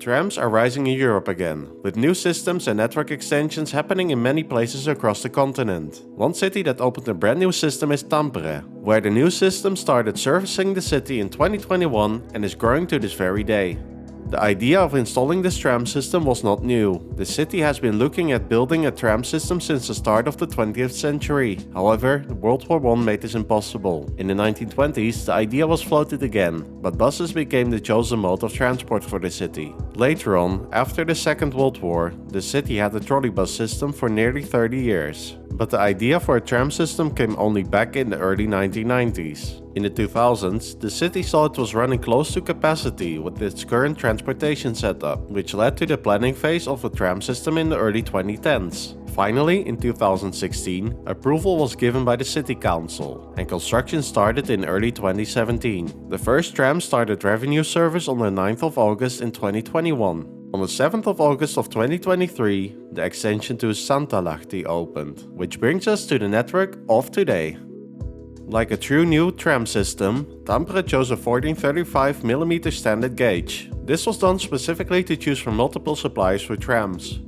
Trams are rising in Europe again, with new systems and network extensions happening in many places across the continent. One city that opened a brand new system is Tampere, where the new system started servicing the city in 2021 and is growing to this very day. The idea of installing this tram system was not new. The city has been looking at building a tram system since the start of the 20th century. However, World War I made this impossible. In the 1920s, the idea was floated again, but buses became the chosen mode of transport for the city. Later on, after the Second World War, the city had a trolleybus system for nearly 30 years. But the idea for a tram system came only back in the early 1990s. In the 2000s, the city saw it was running close to capacity with its current transportation setup, which led to the planning phase of a tram system in the early 2010s. Finally, in 2016, approval was given by the city council, and construction started in early 2017. The first tram started revenue service on the 9th of August in 2021. On the 7th of August of 2023, the extension to Santalahti opened, which brings us to the network of today. Like a true new tram system, Tampere chose a 1435mm standard gauge. This was done specifically to choose from multiple suppliers for trams.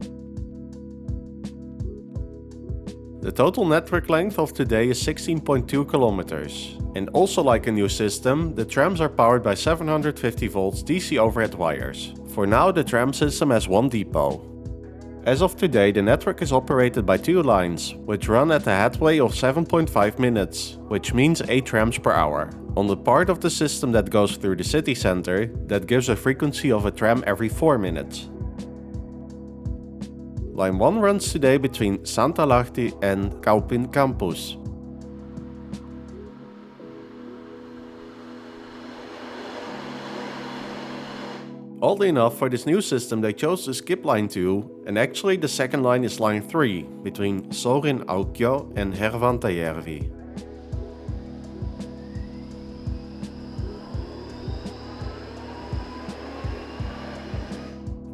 The total network length of today is 16.2 kilometers. And also like a new system, the trams are powered by 750 volts DC overhead wires. For now, the tram system has one depot. As of today, the network is operated by 2 lines, which run at a headway of 7.5 minutes, which means 8 trams per hour. On the part of the system that goes through the city center, that gives a frequency of a tram every 4 minutes. Line 1 runs today between Santalahti and Tampereen campus. Oddly enough, for this new system they chose to skip line 2, and actually the second line is line 3, between Aukio and Hervantajärvi.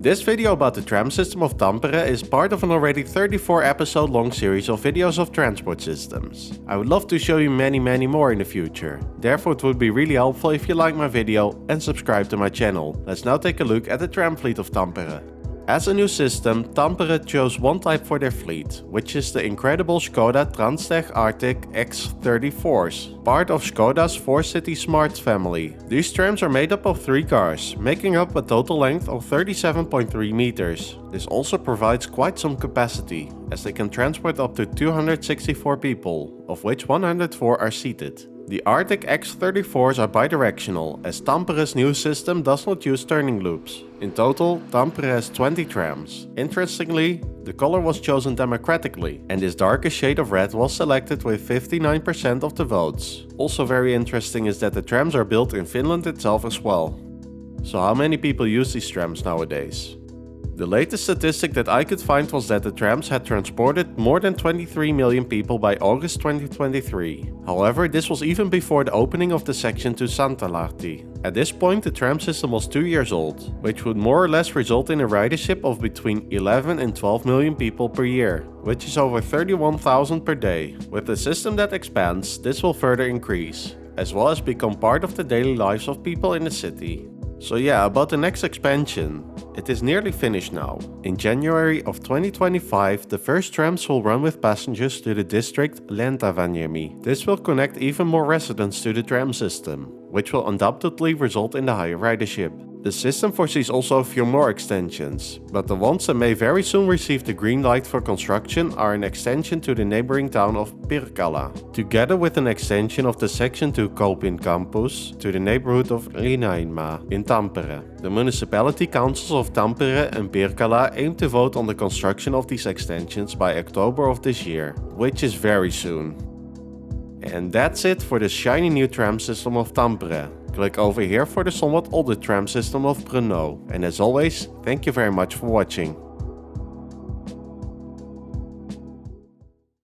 This video about the tram system of Tampere is part of an already 34 episode long series of videos of transport systems. I would love to show you many more in the future. Therefore it would be really helpful if you like my video and subscribe to my channel. Let's now take a look at the tram fleet of Tampere. As a new system, Tampere chose one type for their fleet, which is the incredible Škoda Transtech Artic X34s, part of Škoda's 4-city smart family. These trams are made up of 3 cars, making up a total length of 37.3 meters. This also provides quite some capacity, as they can transport up to 264 people, of which 104 are seated. The Artic X34s are bidirectional, as Tampere's new system does not use turning loops. In total, Tampere has 20 trams. Interestingly, the color was chosen democratically, and this darkest shade of red was selected with 59% of the votes. Also very interesting is that the trams are built in Finland itself as well. So how many people use these trams nowadays? The latest statistic that I could find was that the trams had transported more than 23 million people by August 2023. However, this was even before the opening of the section to Santalahti. At this point, the tram system was 2 years old, which would more or less result in a ridership of between 11 and 12 million people per year, which is over 31,000 per day. With the system that expands, this will further increase, as well as become part of the daily lives of people in the city. So yeah, about the next expansion. It is nearly finished now. In January of 2025, the first trams will run with passengers to the district Lentavaniemi. This will connect even more residents to the tram system, which will undoubtedly result in the higher ridership. The system foresees also a few more extensions, but the ones that may very soon receive the green light for construction are an extension to the neighboring town of Pirkala, together with an extension of the section to Tampereen campus to the neighborhood of Rinainmaa in Tampere. The municipality councils of Tampere and Pirkala aim to vote on the construction of these extensions by October of this year, which is very soon. And that's it for the shiny new tram system of Tampere. Click over here for the somewhat older tram system of Brno. And as always, thank you very much for watching.